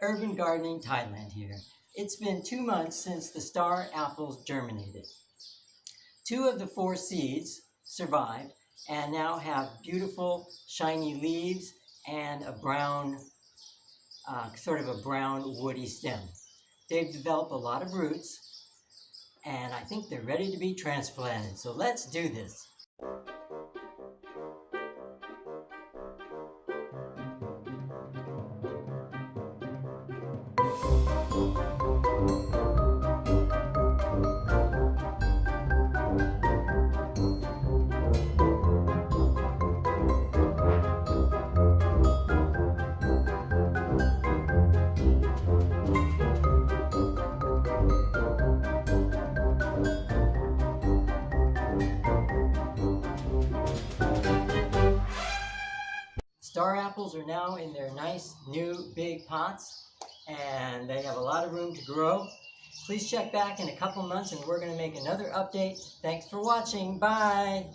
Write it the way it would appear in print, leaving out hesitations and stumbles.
Urban gardening Thailand here. It's been 2 months since the star apples germinated. 2 of the 4 seeds survived and now have beautiful shiny leaves and a brown, sort of a brown woody stem. They've developed a lot of roots and I think they're ready to be transplanted. So let's do this. Star apples are now in their nice new big pots and they have a lot of room to grow. Please check back in a couple months and we're going to make another update. Thanks for watching. Bye!